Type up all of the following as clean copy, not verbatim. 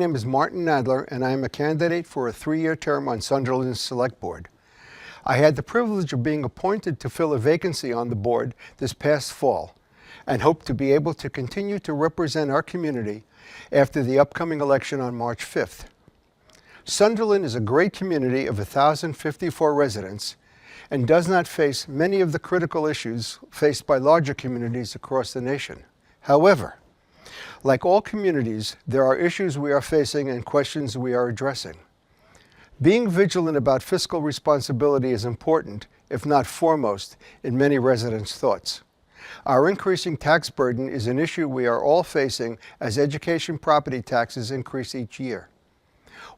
name is Martin Nadler, and I am a candidate for a 3-year term on Sunderland Select Board. I had the privilege of being appointed to fill a vacancy on the board this past fall, and hope to be able to continue to represent our community after the upcoming election on March 5th. Sunderland is a great community of 1,054 residents and does not face many of the critical issues faced by larger communities across the nation. However, like all communities, there are issues we are facing and questions we are addressing. Being vigilant about fiscal responsibility is important, if not foremost, in many residents' thoughts. Our increasing tax burden is an issue we are all facing as education property taxes increase each year.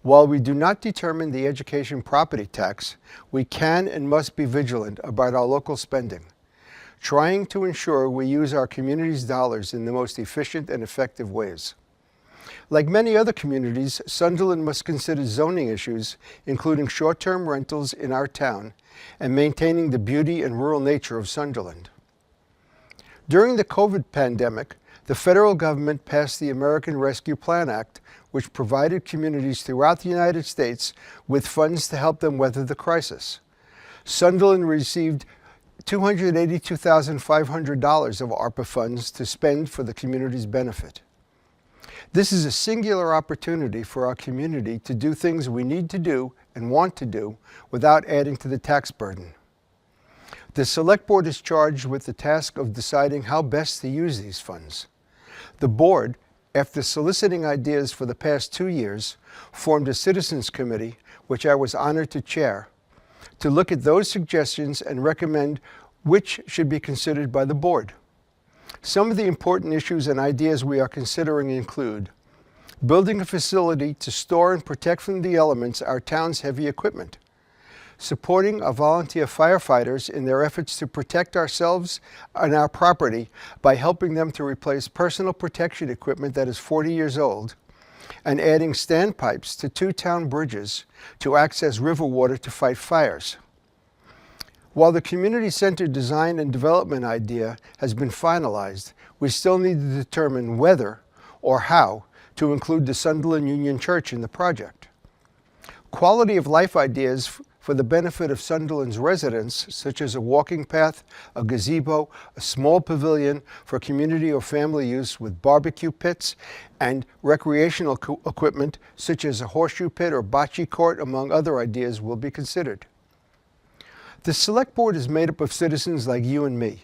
While we do not determine the education property tax, we can and must be vigilant about our local spending, trying to ensure we use our community's dollars in the most efficient and effective ways. Like many other communities, Sunderland must consider zoning issues, including short-term rentals in our town, and maintaining the beauty and rural nature of Sunderland. During the COVID pandemic, the federal government passed the American Rescue Plan Act, which provided communities throughout the United States with funds to help them weather the crisis. Sunderland received $282,500 of ARPA funds to spend for the community's benefit. This is a singular opportunity for our community to do things we need to do and want to do without adding to the tax burden. The Select Board is charged with the task of deciding how best to use these funds. The board, after soliciting ideas for the past 2 years, formed a citizens committee, which I was honored to chair, to look at those suggestions and recommend which should be considered by the board. Some of the important issues and ideas we are considering include building a facility to store and protect from the elements our town's heavy equipment, supporting our volunteer firefighters in their efforts to protect ourselves and our property by helping them to replace personal protection equipment that is 40 years old, and adding standpipes to 2 town bridges to access river water to fight fires. While the community-centered design and development idea has been finalized, we still need to determine whether or how to include the Sunderland Union Church in the project. Quality of life ideas for the benefit of Sunderland's residents, such as a walking path, a gazebo, a small pavilion for community or family use with barbecue pits, and recreational equipment such as a horseshoe pit or bocce court, among other ideas, will be considered. The Select Board is made up of citizens like you and me.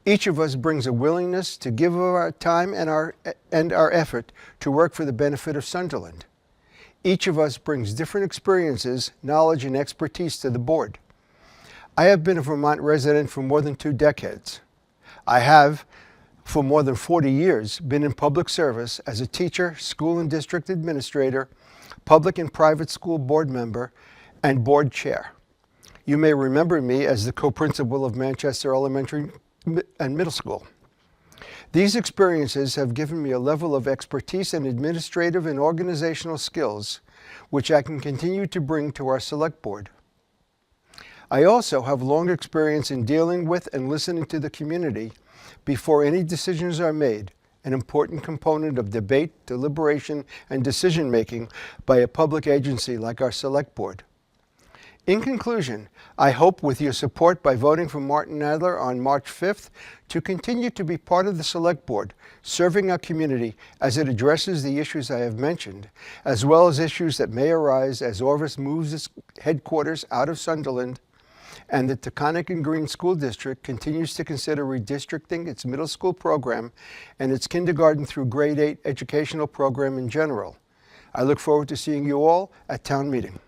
Each of us brings a willingness to give of our time and our effort to work for the benefit of Sunderland. Each of us brings different experiences, knowledge, and expertise to the board. I have been a Vermont resident for more than 2 decades. I have, for more than 40 years, been in public service as a teacher, school and district administrator, public and private school board member, and board chair. You may remember me as the co-principal of Manchester Elementary and Middle School. These experiences have given me a level of expertise and administrative and organizational skills which I can continue to bring to our Select Board. I also have long experience in dealing with and listening to the community before any decisions are made, an important component of debate, deliberation, and decision-making by a public agency like our Select Board. In conclusion, I hope with your support by voting for Martin Nadler on March 5th to continue to be part of the Select Board, serving our community as it addresses the issues I have mentioned, as well as issues that may arise as Orvis moves its headquarters out of Sunderland and the Taconic and Green School District continues to consider redistricting its middle school program and its kindergarten through grade 8 educational program in general. I look forward to seeing you all at town meeting.